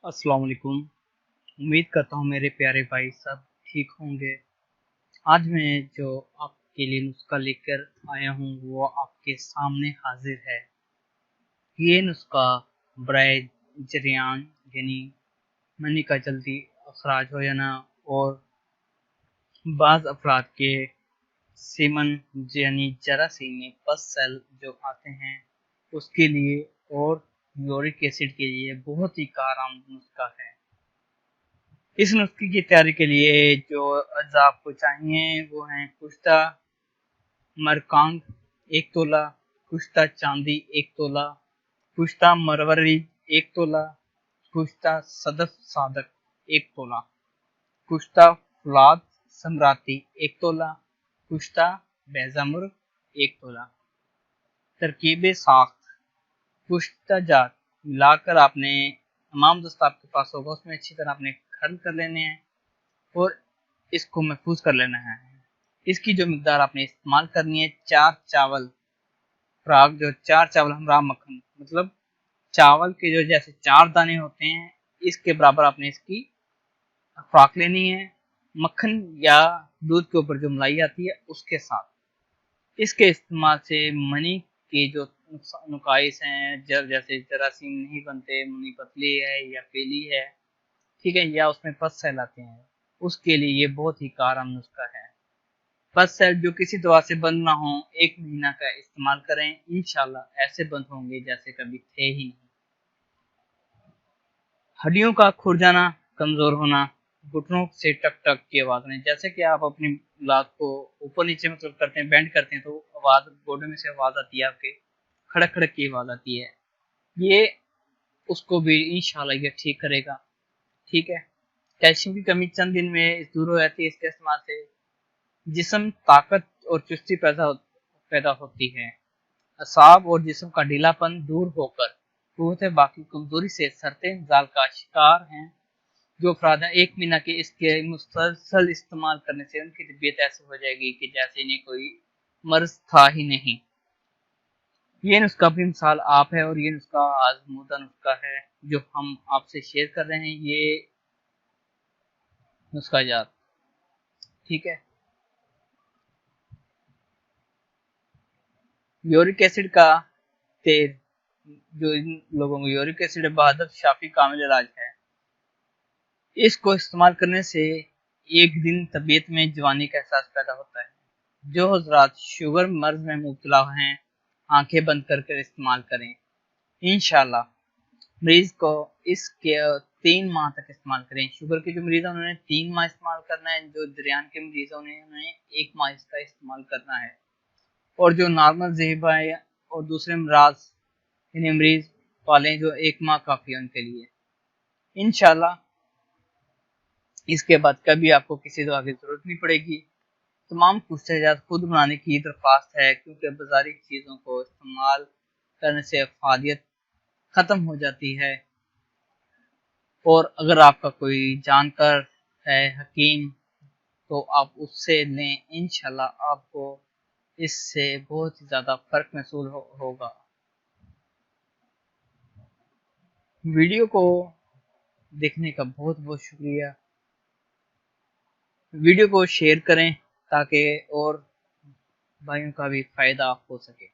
अस्सलाम वालेकुम। उम्मीद करता हूँ मेरे प्यारे भाई सब ठीक होंगे। आज मैं जो आपके लिए नुस्खा लेकर आया हूँ वो आपके सामने हाजिर है। ये नुस्खा बराए जरियान यानी मनी का जल्दी अखराज हो जाना और बाज़ अफराद के सीमन यानी जरासीम में पस सेल जो आते हैं उसके लिए और यूरिक एसिड के लिए बहुत ही कारगर नुस्खा है। इस नुस्खे की तैयारी के लिए जो अज्जा आपको चाहिए वो हैं कुश्ता मरकांग 1 तोला, कुश्ता चांदी 1 तोला, कुश्ता मरवरी 1 तोला, कुश्ता सदफ सादक 1 तोला, कुश्ता फुलाद सम्राती 1 तोला, कुश्ता बैजामुर 1 तोला। तरकीब साख्त कुश्ता जात मिलाकर आपने तमाम दस्ता आपके पास होगा उसमें अच्छी तरह आपने खर्ल कर लेने हैं और इसको महफूज कर लेना है। इसकी जो मिकदार आपने इस्तेमाल करनी है 4 चावल फ्राक जो 4 चावल हमरा मक्खन मतलब चावल के जो जैसे 4 दाने होते हैं इसके बराबर आपने इसकी फ्राक लेनी है मक्खन या दूध के ऊपर जो मलाई आती है उसके साथ। इसके इस्तेमाल से मनी के जो नुकाइस हैं जैसे जरासीम नहीं बनते, मनी पतली है या पीली है, ठीक है, या उसमें पस सेल आते हैं, उसके लिए ये बहुत ही कारगर नुस्खा है। पस सेल जो किसी दवा से बंद ना हो 1 महीना का इस्तेमाल करें, इंशाल्लाह ऐसे बंद होंगे जैसे कभी थे ही नहीं। हड्डियों का खुर जाना, कमजोर होना, घुटनों से टक टक की आवाज आनी, जैसे कि आप अपनी लात को ऊपर नीचे मतलब करते हैं, बेंड करते हैं तो आवाज गोडे में से आवाज आती है, आपके खड़क खड़क की आवाज आती है, ये उसको भी इंशाल्लाह ये ठीक करेगा। ठीक है। कैल्शियम की कमी चंद दिन में दूर हो जाती है इसके इस्तेमाल से। जिस्म ताकत और चुस्ती पैदा होती है। असाब और जिस्म का ढीलापन दूर होकर कुव्वत बाकी कमजोरी से सरते इंजाल का शिकार हैं जो अफराद हैं, 1 महीना के इसके मुसलसल इस्तेमाल करने से उनकी तबीयत ऐसी हो जाएगी कि जैसे इन्हें कोई मर्ज था ही नहीं। ये नुस्खा भी मिसाल आप है और ये नुस्खा आजमूदा नुस्खा है जो हम आपसे शेयर कर रहे हैं। ये नुस्खा याद, ठीक है। यूरिक एसिड का तेल, जो इन लोगों को यूरिक एसिड बहादुर शाफी कामिल इलाज है, इसको इस्तेमाल करने से एक दिन तबीयत में जवानी का एहसास पैदा होता है। जो हजरात शुगर मर्ज में मुब्तला हैं आंखें बंद कर इस्तेमाल करें, इंशाल्लाह मरीज को इसके 3 माह तक इस्तेमाल करें। शुगर के जो मरीज हैं उन्होंने 3 माह इस्तेमाल करना है, जो दरियान के मरीज हैं उन्हें 1 माह इसका इस्तेमाल करना है, और जो नॉर्मल ज़ेहबा है और दूसरे अमराज इन्हें मरीज वाले जो 1 माह काफ़ी है उनके लिए। इंशाल्लाह इसके बाद कभी आपको किसी दवा की ज़रूरत नहीं पड़ेगी। तमाम कुश्त खुद बनाने की दरख्वास्त है, क्योंकि बाजारी चीज़ों को इस्तेमाल करने से अफादियत ख़त्म हो जाती है। और अगर आपका कोई जानकार है हकीम तो आप उससे लें, इंशाल्लाह आपको इससे बहुत ही ज़्यादा फ़र्क महसूस होगा। वीडियो को देखने का बहुत बहुत शुक्रिया। वीडियो को शेयर करें ताकि और भाइयों का भी फ़ायदा हो सके।